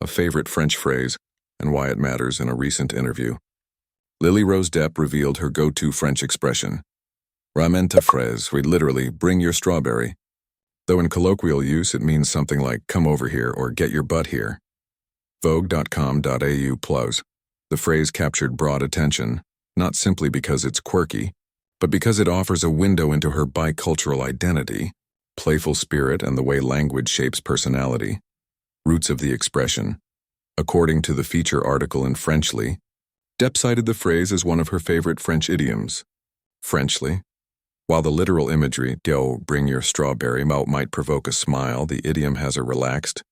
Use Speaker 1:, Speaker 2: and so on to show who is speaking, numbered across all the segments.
Speaker 1: a favorite French phrase, and why it matters in a recent interview. Lily-Rose Depp revealed her go-to French expression. Ramène ta fraise, literally, bring your strawberry. Though in colloquial use it means something like come over here or get your butt here. Vogue.com.au plus. The phrase captured broad attention, not simply because it's quirky, but because it offers a window into her bicultural identity, playful spirit, and the way language shapes personality. Roots of the expression. According to the feature article in Frenchly, Depp cited the phrase as one of her favorite French idioms. Frenchly. While the literal imagery, yo, bring your strawberry, might provoke a smile, the idiom has a relaxed,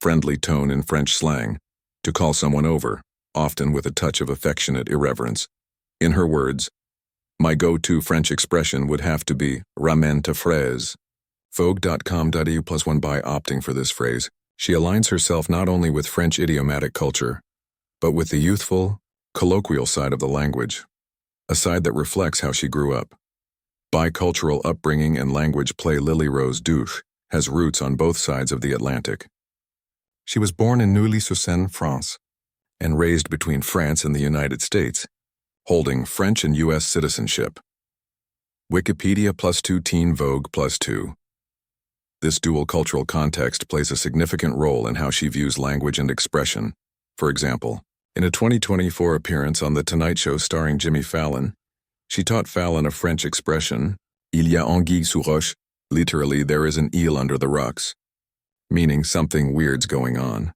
Speaker 1: friendly tone in French slang, to call someone over, often with a touch of affectionate irreverence. In her words, my go-to French expression would have to be ramène ta fraise. Vogue.com.au plus one. By opting for this phrase, she aligns herself not only with French idiomatic culture, but with the youthful, colloquial side of the language, a side that reflects how she grew up. Bicultural upbringing and language play. Lily-Rose Depp has roots on both sides of the Atlantic. She was born in Neuilly-sur-Seine, France, and raised between France and the United States, holding French and U.S. citizenship. Wikipedia +2 Teen Vogue +2. This dual cultural context plays a significant role in how she views language and expression. For example, in a 2024 appearance on The Tonight Show starring Jimmy Fallon, she taught Fallon a French expression, il y a anguille sous roche, literally there is an eel under the rocks, meaning something weird's going on.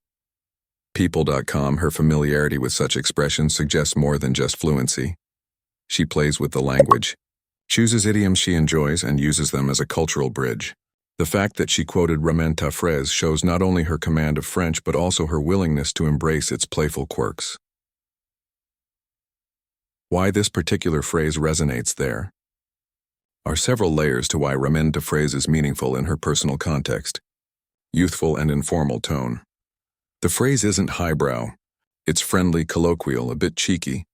Speaker 1: People.com, her familiarity with such expressions suggests more than just fluency. She plays with the language, chooses idioms she enjoys, and uses them as a cultural bridge. The fact that she quoted Ramène ta fraise shows not only her command of French but also her willingness to embrace its playful quirks. Why this particular phrase resonates there are several layers to why Ramène ta fraise is meaningful in her personal context. Youthful and informal tone. The phrase isn't highbrow. It's friendly, colloquial, a bit cheeky,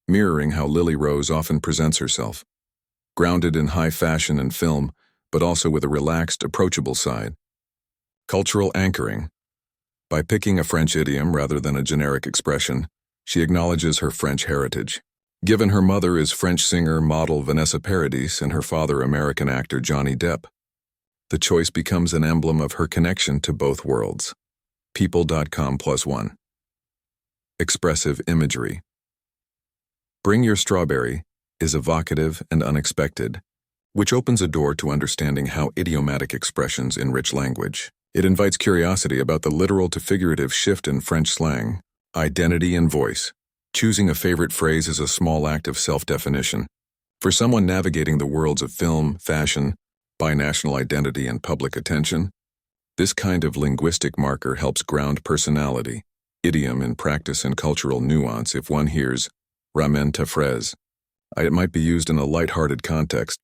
Speaker 1: mirroring how Lily-Rose often presents herself. Grounded in high fashion and film, but also with a relaxed, approachable side. Cultural anchoring. By picking a French idiom rather than a generic expression, she acknowledges her French heritage. Given her mother is French singer, model Vanessa Paradis and her father American actor Johnny Depp, the choice becomes an emblem of her connection to both worlds. People.com +1. Expressive imagery. Bring your strawberry is evocative and unexpected, which opens a door to understanding how idiomatic expressions enrich language. It invites curiosity about the literal to figurative shift in French slang, identity and voice. Choosing a favorite phrase is a small act of self-definition. For someone navigating the worlds of film, fashion, binational identity, and public attention, this kind of linguistic marker helps ground personality, idiom in practice, and cultural nuance. If one hears ramène ta fraise, it might be used in a light-hearted context,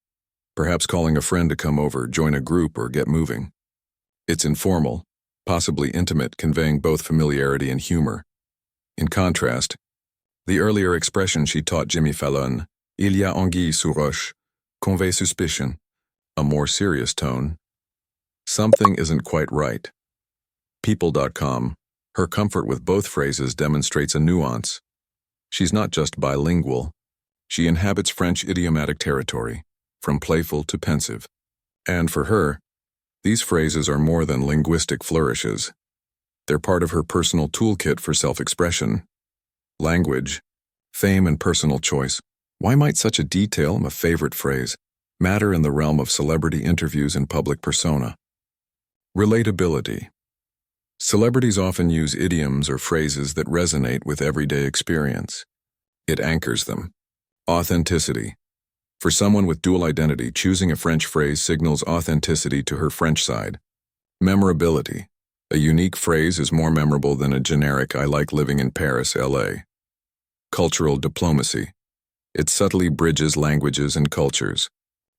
Speaker 1: perhaps calling a friend to come over, join a group, or get moving. It's informal, possibly intimate, conveying both familiarity and humor. In contrast, the earlier expression she taught Jimmy Fallon, il y a anguille sous roche, convey suspicion, a more serious tone. Something isn't quite right. People.com, her comfort with both phrases demonstrates a nuance. She's not just bilingual, she inhabits French idiomatic territory, from playful to pensive. And for her, these phrases are more than linguistic flourishes. They're part of her personal toolkit for self-expression. Language, fame, and personal choice. Why might such a detail, a favorite phrase, matter in the realm of celebrity interviews and public persona? Relatability. Celebrities often use idioms or phrases that resonate with everyday experience. It anchors them. Authenticity. For someone with dual identity, choosing a French phrase signals authenticity to her French side. Memorability. A unique phrase is more memorable than a generic "I like living in Paris, LA." Cultural diplomacy. It subtly bridges languages and cultures,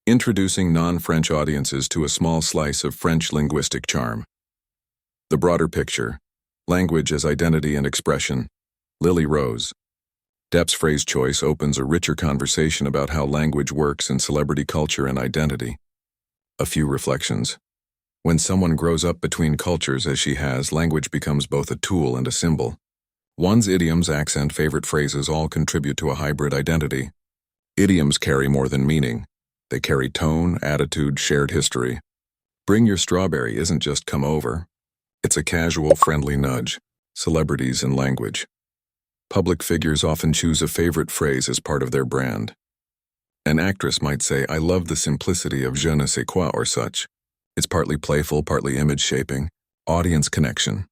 Speaker 1: introducing non-French audiences to a small slice of French linguistic charm. The broader picture. Language as identity and expression. Lily-Rose Depp's phrase choice opens a richer conversation about how language works in celebrity culture and identity. A few reflections. When someone grows up between cultures as she has, language becomes both a tool and a symbol. One's idioms, accent, favorite phrases all contribute to a hybrid identity. Idioms carry more than meaning. They carry tone, attitude, shared history. Bring your strawberry isn't just come over. It's a casual, friendly nudge. Celebrities and language. Public figures often choose a favorite phrase as part of their brand. An actress might say, "I love the simplicity of je ne sais quoi" or such. It's partly playful, partly image-shaping. Audience connection.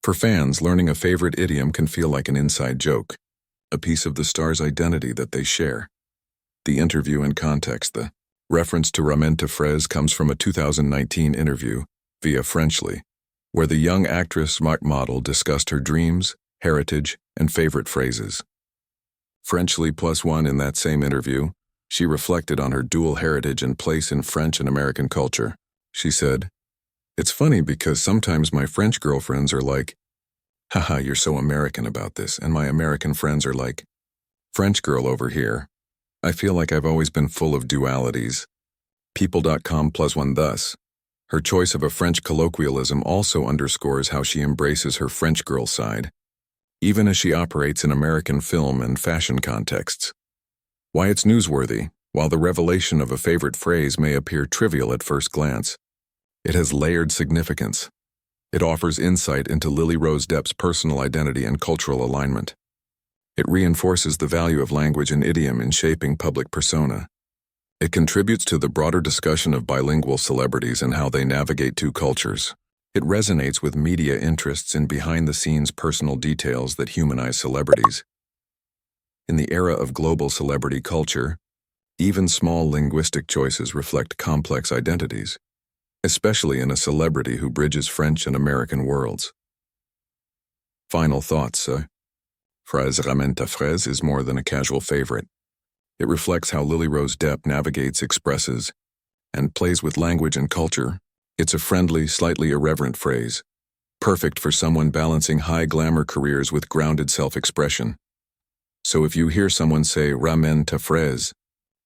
Speaker 1: For fans, learning a favorite idiom can feel like an inside joke, a piece of the star's identity that they share. The interview and context. The reference to Ramène fraise comes from a 2019 interview via Frenchly, where the young actress smart model discussed her dreams, heritage, and favorite phrases. Frenchly +1 in that same interview, she reflected on her dual heritage and place in French and American culture. She said, "It's funny because sometimes my French girlfriends are like, 'Haha, you're so American about this,' and my American friends are like, 'French girl over here.' I feel like I've always been full of dualities." People.com +1 thus. Her choice of a French colloquialism also underscores how she embraces her French girl side, even as she operates in American film and fashion contexts. Why it's newsworthy. While the revelation of a favorite phrase may appear trivial at first glance, it has layered significance. It offers insight into Lily-Rose Depp's personal identity and cultural alignment. It reinforces the value of language and idiom in shaping public persona. It contributes to the broader discussion of bilingual celebrities and how they navigate two cultures. It resonates with media interests in behind-the-scenes personal details that humanize celebrities. In the era of global celebrity culture, even small linguistic choices reflect complex identities, especially in a celebrity who bridges French and American worlds. Final thoughts. Fraise Ramène ta fraise is more than a casual favorite. It reflects how Lily-Rose Depp navigates, expresses, and plays with language and culture. It's a friendly, slightly irreverent phrase, perfect for someone balancing high-glamour careers with grounded self-expression. So if you hear someone say Ramène ta fraise,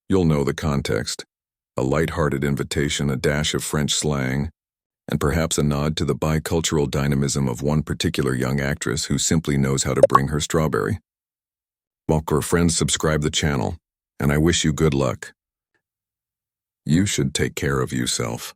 Speaker 1: you'll know the context. A light-hearted invitation, a dash of French slang, and perhaps a nod to the bicultural dynamism of one particular young actress who simply knows how to bring her strawberry. Welcome, friends, subscribe the channel, and I wish you good luck. You should take care of yourself.